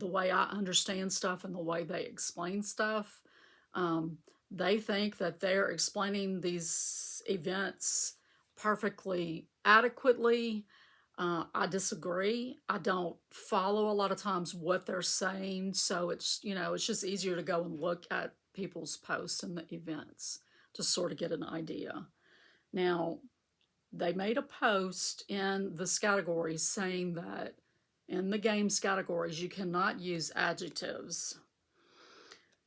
way I understand stuff and the way they explain stuff. They think that they're explaining these events perfectly adequately. I disagree. I don't follow a lot of times what they're saying, so it's just easier to go and look at people's posts and the events to sort of get an idea. Now, they made a post in the categories saying that in the games categories you cannot use adjectives,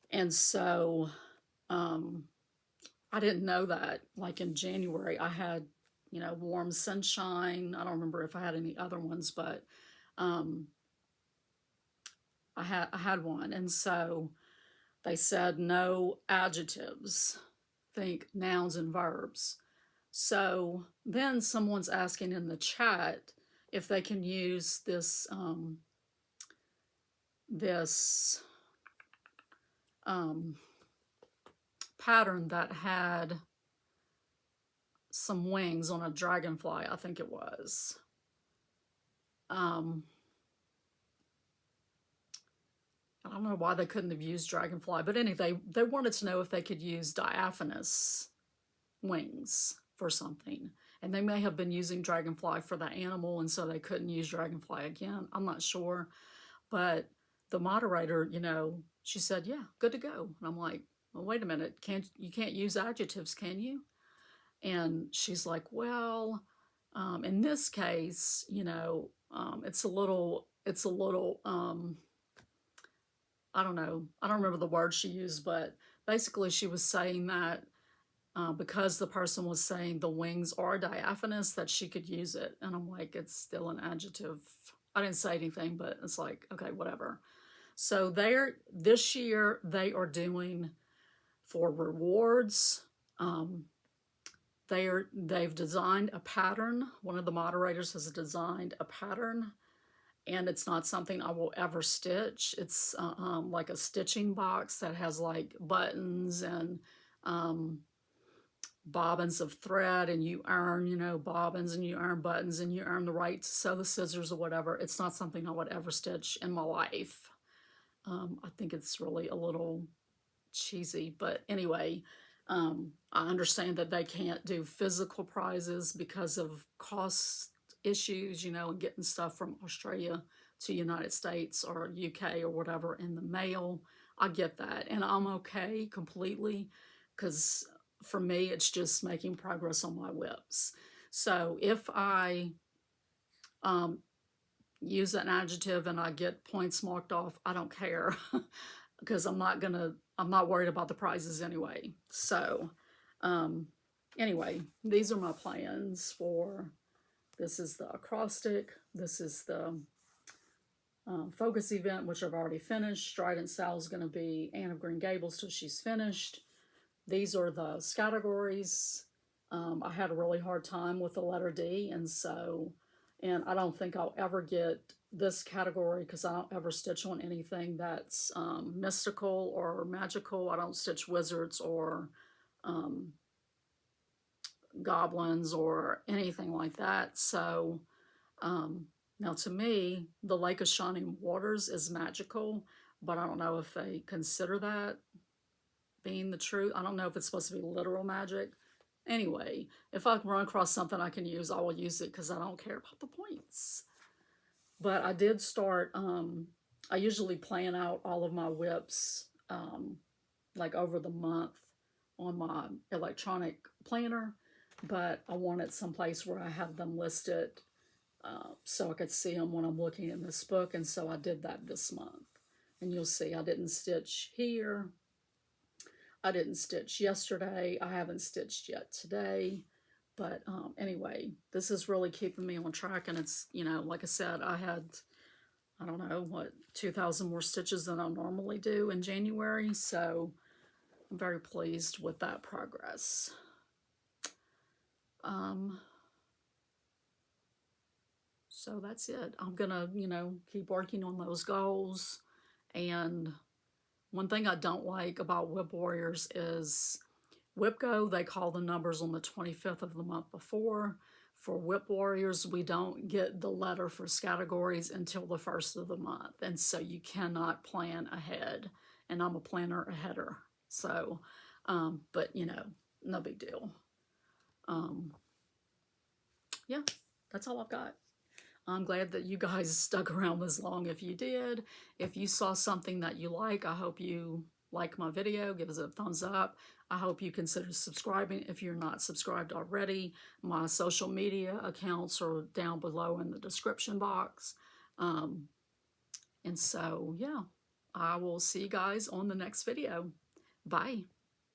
and so I didn't know that. Like in January, I had warm sunshine. I don't remember if I had any other ones, but I had one, and so they said no adjectives. Think nouns and verbs. So then someone's asking in the chat if they can use this pattern that had some wings on a dragonfly, I think it was. I don't know why they couldn't have used dragonfly, but anyway, they wanted to know if they could use diaphanous wings for something. And they may have been using dragonfly for the animal, and so they couldn't use dragonfly again. I'm not sure. But the moderator, she said, yeah, good to go. And I'm like, well, wait a minute, you can't use adjectives, can you? And she's like, well, in this case, it's a little, I don't know, I don't remember the word she used, but basically she was saying that because the person was saying the wings are diaphanous, that she could use it. And I'm like, it's still an adjective. I didn't say anything, but it's like, okay, whatever. So this year they are doing for rewards. They've designed a pattern. One of the moderators has designed a pattern, and it's not something I will ever stitch. It's like a stitching box that has like buttons and bobbins of thread, and you earn, bobbins, and you earn buttons, and you earn the right to sew the scissors or whatever. It's not something I would ever stitch in my life. I think it's really a little cheesy, but anyway, I understand that they can't do physical prizes because of cost issues, and getting stuff from Australia to United States or UK or whatever in the mail. I get that, and I'm okay completely, because for me, it's just making progress on my whips. So if I use an adjective and I get points marked off, I don't care because I'm not worried about the prizes anyway. So anyway, these are my plans for, this is the acrostic, this is the focus event, which I've already finished. Strident Sal is going to be Anne of Green Gables till she's finished. These are the categories. I had a really hard time with the letter D, and I don't think I'll ever get this category because I don't ever stitch on anything that's mystical or magical. I don't stitch wizards or goblins or anything like that. So now to me, the Lake of Shining Waters is magical, but I don't know if they consider that being the truth. I don't know if it's supposed to be literal magic. Anyway, if I run across something I can use, I will use it because I don't care about the points. But I did start, I usually plan out all of my whips like over the month on my electronic planner, but I wanted someplace where I have them listed so I could see them when I'm looking in this book, and so I did that this month. And you'll see I didn't stitch here. I didn't stitch yesterday. I haven't stitched yet today. But anyway, this is really keeping me on track, and it's, you know, like I said, I had, I don't know, what, 2,000 more stitches than I normally do in January, so I'm very pleased with that progress. So that's it. I'm gonna, you know, keep working on those goals. And one thing I don't like about Whip Warriors is WhipGo, they call the numbers on the 25th of the month before. For Whip Warriors, we don't get the letter for categories until the 1st of the month. And so you cannot plan ahead. And I'm a planner aheader. So, but you know, no big deal. Yeah, that's all I've got. I'm glad that you guys stuck around this long if you did. If you saw something that you like, I hope you like my video, give us a thumbs up. I hope you consider subscribing if you're not subscribed already. My social media accounts are down below in the description box. And so, yeah, I will see you guys on the next video. Bye.